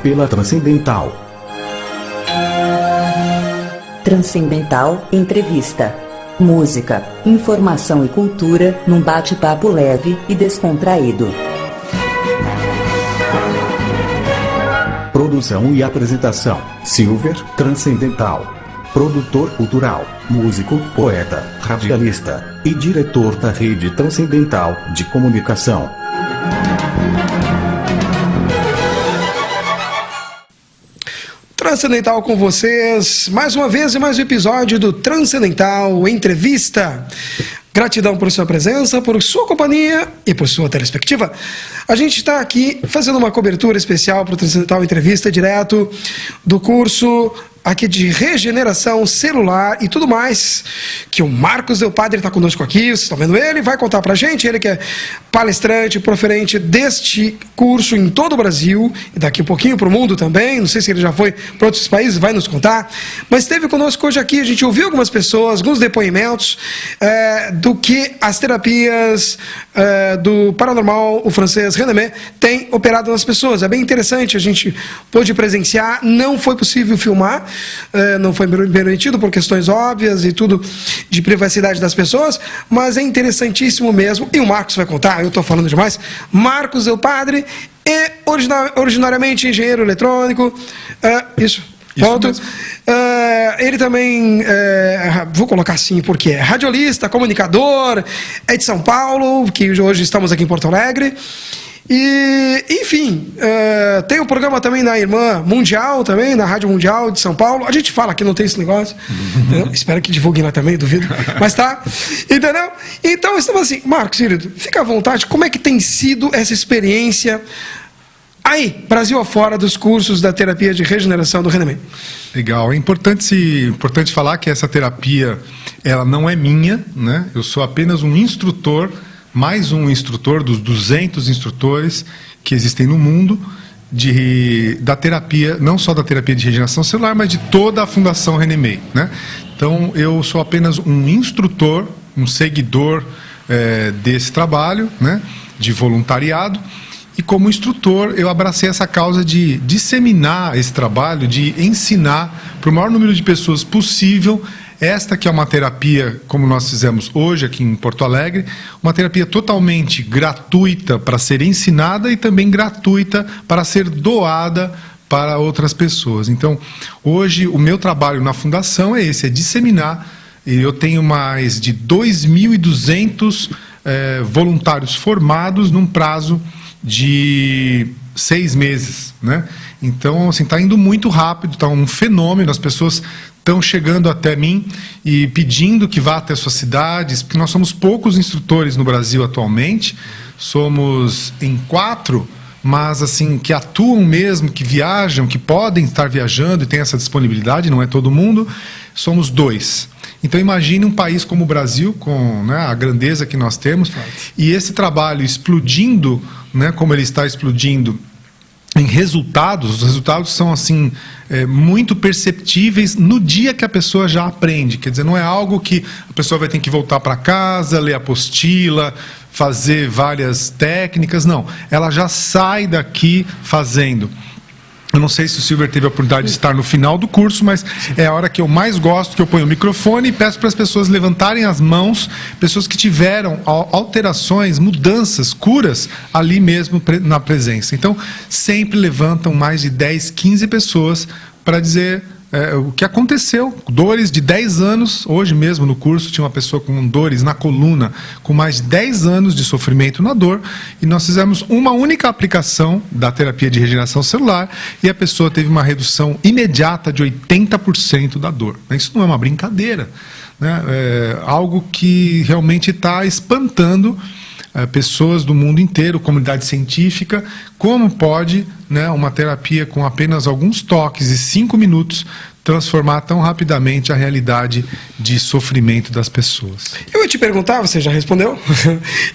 pela Transcendental. Transcendental Entrevista. Música, informação e cultura num bate-papo leve e descontraído. Produção e apresentação: Silver Transcendental. Produtor cultural, músico, poeta, radialista e diretor da Rede Transcendental de Comunicação. Transcendental com vocês, mais uma vez e mais um episódio do Transcendental Entrevista. Gratidão por sua presença, por sua companhia e por sua perspectiva. A gente está aqui fazendo uma cobertura especial para o Transcendental Entrevista, direto do curso aqui de regeneração celular e tudo mais, que o Marcos Del Padre está conosco aqui, vocês estão vendo ele, vai contar pra gente, ele que é palestrante, proferente deste curso em todo o Brasil, e daqui um pouquinho para o mundo também, não sei se ele já foi para outros países, vai nos contar, mas esteve conosco hoje aqui, a gente ouviu algumas pessoas, alguns depoimentos do que as terapias do paranormal, o francês René, tem operado nas pessoas. É bem interessante, a gente pôde presenciar, não foi possível filmar, não foi permitido por questões óbvias e tudo de privacidade das pessoas, mas é interessantíssimo mesmo, e o Marcos vai contar, eu estou falando demais. Marcos Del Padre é originariamente engenheiro eletrônico, isso ponto. Ele também, vou colocar assim porque é radialista, comunicador, é de São Paulo, que hoje estamos aqui em Porto Alegre. E, enfim, tem um programa também na Irmã Mundial, também, na Rádio Mundial de São Paulo. A gente fala que não tem esse negócio. Espero que divulguem lá também, duvido. Mas tá, entendeu? Então, estamos assim, Marcos, querido, fica à vontade. Como é que tem sido essa experiência aí, Brasil afora, dos cursos da terapia de regeneração do René? Legal, é importante falar que essa terapia, ela não é minha, né? Eu sou apenas um instrutor, mais um instrutor dos 200 instrutores que existem no mundo da terapia, não só da terapia de regeneração celular, mas de toda a Fundação René May, né? Então, eu sou apenas um instrutor, um seguidor desse trabalho, né, de voluntariado, e como instrutor eu abracei essa causa de disseminar esse trabalho, de ensinar para o maior número de pessoas possível esta que é uma terapia, como nós fizemos hoje aqui em Porto Alegre, uma terapia totalmente gratuita para ser ensinada e também gratuita para ser doada para outras pessoas. Então, hoje o meu trabalho na Fundação é esse, é disseminar, e eu tenho mais de 2.200 voluntários formados num prazo de 6 meses, né? Então, assim, está indo muito rápido, está um fenômeno, as pessoas estão chegando até mim e pedindo que vá até suas cidades, porque nós somos poucos instrutores no Brasil atualmente, somos em 4, mas assim, que atuam mesmo, que viajam, que podem estar viajando e tem essa disponibilidade, não é todo mundo, somos 2. Então imagine um país como o Brasil, com, né, a grandeza que nós temos, e esse trabalho explodindo, né, como ele está explodindo, em resultados, os resultados são assim muito perceptíveis no dia que a pessoa já aprende. Quer dizer, não é algo que a pessoa vai ter que voltar para casa, ler a apostila, fazer várias técnicas, não. Ela já sai daqui fazendo. Eu não sei se o Silver teve a oportunidade de estar no final do curso, mas é a hora que eu mais gosto, que eu ponho o microfone e peço para as pessoas levantarem as mãos, pessoas que tiveram alterações, mudanças, curas ali mesmo na presença. Então, sempre levantam mais de 10, 15 pessoas para dizer o que aconteceu, dores de 10 anos, hoje mesmo no curso tinha uma pessoa com dores na coluna, com mais de 10 anos de sofrimento na dor, e nós fizemos uma única aplicação da terapia de regeneração celular, e a pessoa teve uma redução imediata de 80% da dor. Isso não é uma brincadeira, né? É algo que realmente está espantando pessoas do mundo inteiro, comunidade científica, como pode, né, uma terapia com apenas alguns toques e 5 minutos transformar tão rapidamente a realidade de sofrimento das pessoas. Eu ia te perguntar, você já respondeu,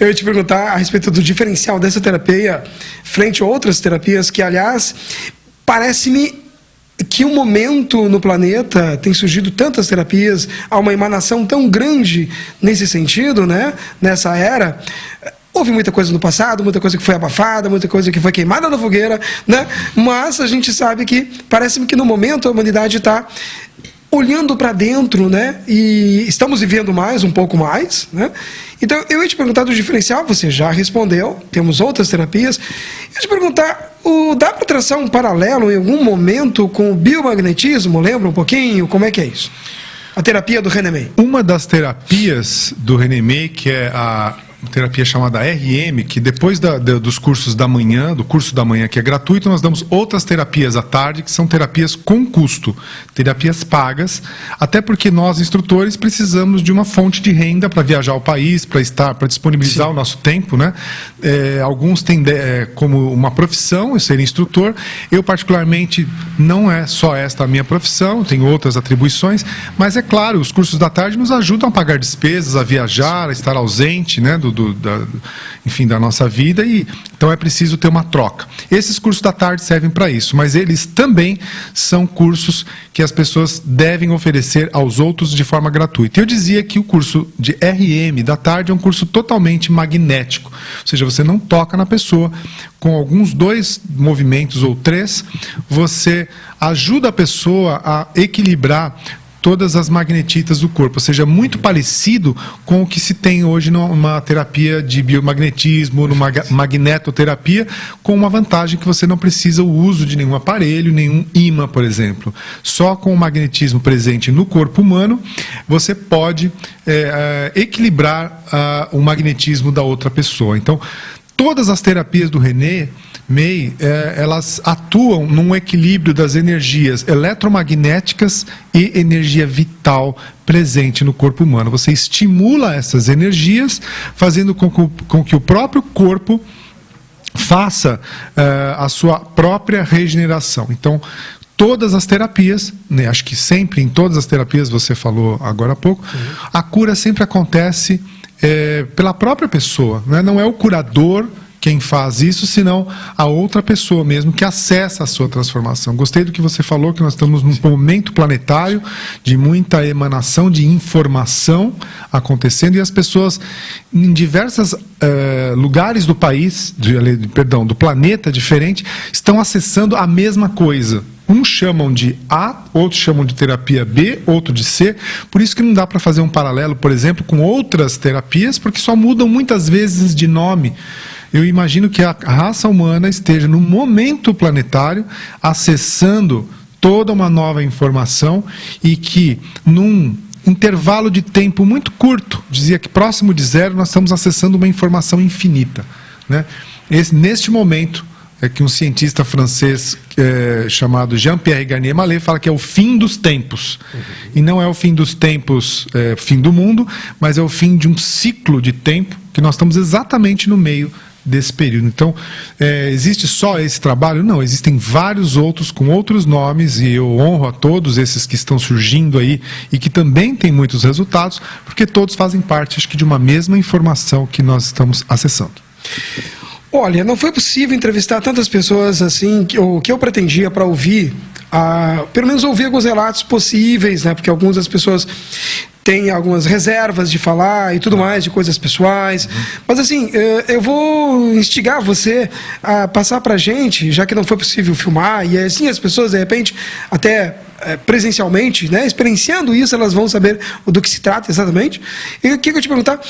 eu ia te perguntar a respeito do diferencial dessa terapia frente a outras terapias que, aliás, parece-me que um momento no planeta tem surgido tantas terapias, há uma emanação tão grande nesse sentido, né, nessa era. houve muita coisa no passado, muita coisa que foi abafada, muita coisa que foi queimada na fogueira, né? Mas a gente sabe que, parece-me que no momento a humanidade está olhando para dentro, né? E estamos vivendo mais, um pouco mais, né? Então, eu ia te perguntar do diferencial, você já respondeu, temos outras terapias. Eu ia te perguntar, dá para traçar um paralelo em algum momento com o biomagnetismo? Lembra um pouquinho? Como é que é isso? A terapia do René May. Uma das terapias do René May, que é a terapia chamada RM, que depois dos cursos da manhã, do curso da manhã que é gratuito, nós damos outras terapias à tarde, que são terapias com custo, terapias pagas, até porque nós, instrutores, precisamos de uma fonte de renda para viajar ao país, para disponibilizar Sim. o nosso tempo, né? Alguns têm como uma profissão, ser instrutor. Eu, particularmente, não é só esta a minha profissão, tenho outras atribuições, mas é claro, os cursos da tarde nos ajudam a pagar despesas, a viajar, a estar ausente, né? Enfim, da nossa vida, e então é preciso ter uma troca. Esses cursos da tarde servem para isso, mas eles também são cursos que as pessoas devem oferecer aos outros de forma gratuita. Eu dizia que o curso de RM da tarde é um curso totalmente magnético, ou seja, você não toca na pessoa, com alguns 2 movimentos ou 3, você ajuda a pessoa a equilibrar todas as magnetitas do corpo, ou seja, muito parecido com o que se tem hoje numa terapia de biomagnetismo, numa magnetoterapia, com uma vantagem que você não precisa o uso de nenhum aparelho, nenhum ímã, por exemplo. Só com o magnetismo presente no corpo humano, você pode equilibrar o magnetismo da outra pessoa. Então, todas as terapias do René May, elas atuam num equilíbrio das energias eletromagnéticas e energia vital presente no corpo humano. Você estimula essas energias, fazendo com que o próprio corpo faça a sua própria regeneração. Então, todas as terapias, né, acho que sempre em todas as terapias, você falou agora há pouco, a cura sempre acontece pela própria pessoa, né? Não é o curador quem faz isso, senão a outra pessoa mesmo que acessa a sua transformação. Gostei do que você falou, que nós estamos num momento planetário de muita emanação de informação acontecendo, e as pessoas em diversos lugares do país, do planeta diferente, estão acessando a mesma coisa. Uns chamam de A, outros chamam de terapia B, outro de C. Por isso que não dá para fazer um paralelo, por exemplo, com outras terapias, porque só mudam muitas vezes de nome. Eu imagino que a raça humana esteja no momento planetário acessando toda uma nova informação, e que num intervalo de tempo muito curto, dizia que próximo de 0, nós estamos acessando uma informação infinita, né? Neste momento é que um cientista francês chamado Jean-Pierre Garnier Mallet fala que é o fim dos tempos. E não é o fim dos tempos, fim do mundo, mas é o fim de um ciclo de tempo que nós estamos exatamente no meio desse período. Então, existe só esse trabalho? Não, existem vários outros com outros nomes, e eu honro a todos esses que estão surgindo aí e que também têm muitos resultados, porque todos fazem parte, acho que, de uma mesma informação que nós estamos acessando. Olha, não foi possível entrevistar tantas pessoas assim, que eu pretendia para ouvir, pelo menos ouvir alguns relatos possíveis, né? Porque algumas das pessoas têm algumas reservas de falar e tudo mais, de coisas pessoais. Mas assim, eu vou instigar você a passar para a gente, já que não foi possível filmar, e assim as pessoas, de repente, até presencialmente, né, experienciando isso, elas vão saber do que se trata exatamente. E o que eu te perguntar,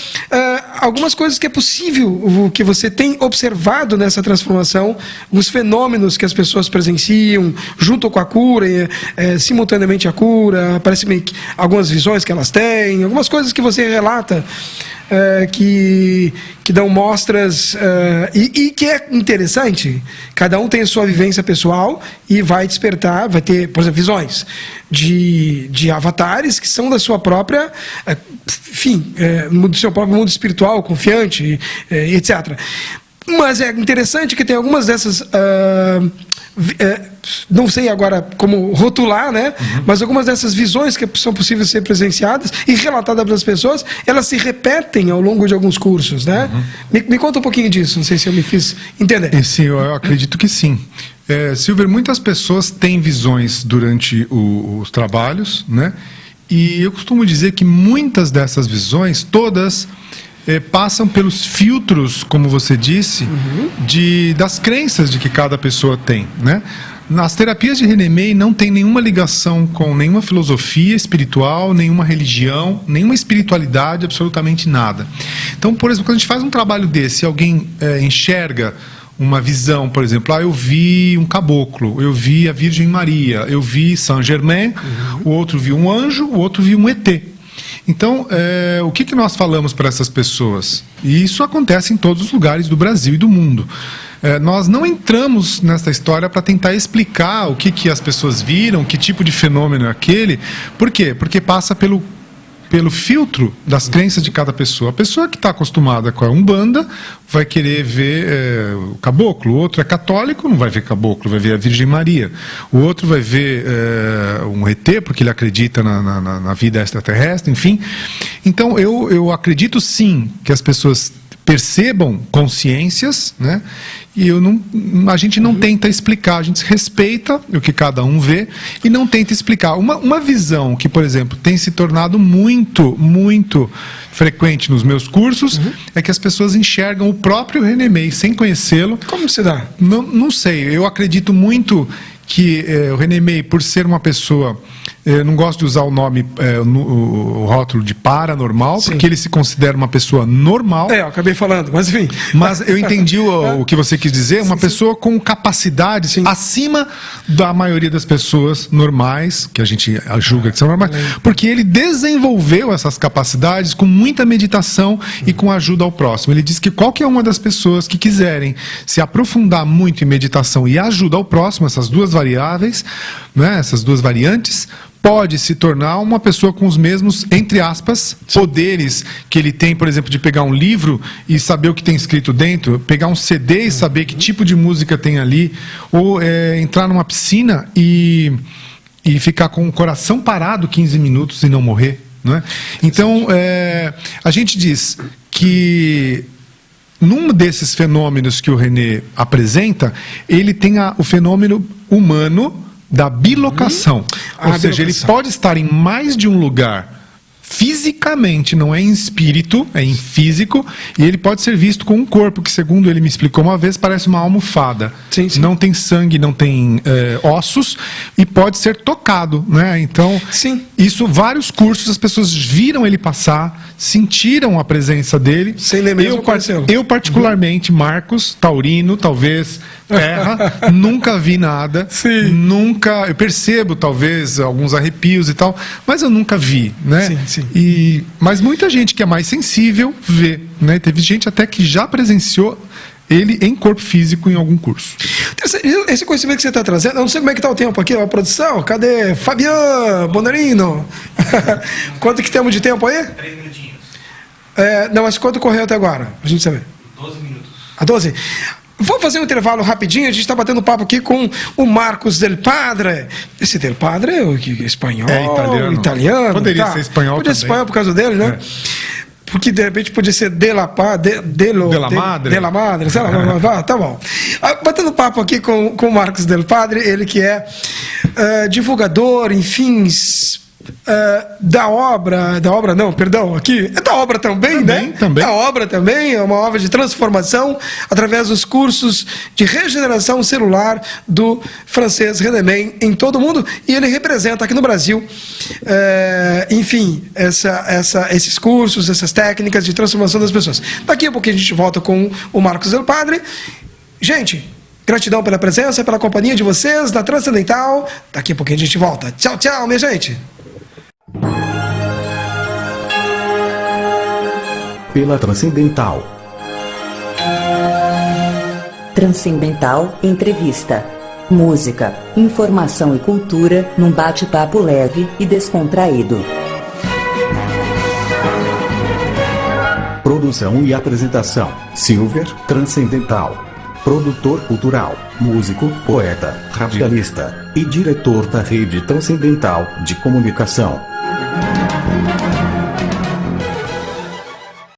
algumas coisas que é possível, que você tem observado nessa transformação, os fenômenos que as pessoas presenciam junto com a cura, simultaneamente a cura, parece-me algumas visões que elas têm, algumas coisas que você relata, que dão mostras, e que é interessante. Cada um tem a sua vivência pessoal e vai despertar, vai ter, por exemplo, visões de avatares que são da sua própria, enfim, do seu próprio mundo espiritual, confiante, etc. Mas é interessante que tem algumas dessas, não sei agora como rotular, né? Mas algumas dessas visões que são possíveis de ser presenciadas e relatadas pelas pessoas, elas se repetem ao longo de alguns cursos, né? Me conta um pouquinho disso, não sei se eu me fiz entender. Sim, eu acredito que sim. Silver, muitas pessoas têm visões durante os trabalhos, né? E eu costumo dizer que muitas dessas visões, todas passam pelos filtros, como você disse, das crenças de que cada pessoa tem, né? Nas terapias de René May não tem nenhuma ligação com nenhuma filosofia espiritual, nenhuma religião, nenhuma espiritualidade, absolutamente nada. Então, por exemplo, quando a gente faz um trabalho desse, alguém enxerga uma visão, por exemplo, eu vi um caboclo, eu vi a Virgem Maria, eu vi Saint Germain, o outro viu um anjo, o outro viu um ET. Então, o que nós falamos para essas pessoas? E isso acontece em todos os lugares do Brasil e do mundo. Nós não entramos nessa história para tentar explicar o que as pessoas viram, que tipo de fenômeno é aquele. Por quê? Porque passa pelo filtro das crenças de cada pessoa. A pessoa que está acostumada com a Umbanda vai querer ver o caboclo. O outro é católico, não vai ver caboclo, vai ver a Virgem Maria. O outro vai ver um ET, porque ele acredita na vida extraterrestre, enfim. Então, eu acredito sim que as pessoas percebam consciências, né? E a gente não tenta explicar, a gente respeita o que cada um vê e não tenta explicar. Uma visão que, por exemplo, tem se tornado muito, muito frequente nos meus cursos é que as pessoas enxergam o próprio René May sem conhecê-lo. Como se dá? Não sei, eu acredito muito que o René May, por ser uma pessoa... Eu não gosto de usar o nome, o rótulo de paranormal, porque ele se considera uma pessoa normal. Eu acabei falando, mas enfim. Mas eu entendi o que você quis dizer, uma pessoa com capacidades acima da maioria das pessoas normais, que a gente julga que são normais, porque ele desenvolveu essas capacidades com muita meditação e com ajuda ao próximo. Ele diz que qualquer uma das pessoas que quiserem se aprofundar muito em meditação e ajuda ao próximo, essas duas variáveis, né, essas duas variantes, pode se tornar uma pessoa com os mesmos, entre aspas, poderes que ele tem, por exemplo, de pegar um livro e saber o que tem escrito dentro, pegar um CD e saber que tipo de música tem ali, ou entrar numa piscina e ficar com o coração parado 15 minutos e não morrer, não é? Então, a gente diz que num desses fenômenos que o René apresenta, ele tem o fenômeno humano da bilocação. Ou seja, ele pode estar em mais de um lugar fisicamente, não é em espírito, é em físico, e ele pode ser visto com um corpo que, segundo ele me explicou uma vez, parece uma almofada. Sim. Não tem sangue, não tem ossos, e pode ser tocado, né? Então, isso, vários cursos, as pessoas viram ele passar, sentiram a presença dele. Sem nem mesmo eu particularmente, Marcos, taurino, talvez terra, nunca vi nada, nunca, eu percebo talvez alguns arrepios e tal, mas eu nunca vi, né? Sim. Mas muita gente que é mais sensível vê, né? Teve gente até que já presenciou ele em corpo físico em algum curso. Esse conhecimento que você está trazendo, eu não sei como é que está o tempo aqui, a produção, cadê Fabiano Bonarino? Quanto que temos de tempo aí? 3 minutinhos. Não, mas quanto correu até agora? Pra gente saber. 12 minutos. 12? Vamos fazer um intervalo rapidinho, a gente está batendo papo aqui com o Marcos Del Padre. Esse Del Padre é espanhol, italiano. Poderia ser espanhol Poderia ser espanhol por causa dele, né? Porque de repente podia ser de la Madre, sei lá, tá bom. Batendo papo aqui com o Marcos Del Padre, ele que é divulgador, enfim, da obra não, perdão, aqui, é da obra também, né? Também. Da obra também, é uma obra de transformação através dos cursos de regeneração celular do francês René May em todo o mundo, e ele representa aqui no Brasil, enfim, esses cursos, essas técnicas de transformação das pessoas. Daqui a pouquinho a gente volta com o Marcos Del Padre. Gente, gratidão pela presença, pela companhia de vocês, da Transcendental. Daqui a pouquinho a gente volta. Tchau, tchau, minha gente. Pela Transcendental. Transcendental Entrevista. Música, informação e cultura num bate-papo leve e descontraído. Produção e apresentação: Silver Transcendental. Produtor cultural, músico, poeta, radialista e diretor da Rede Transcendental de Comunicação.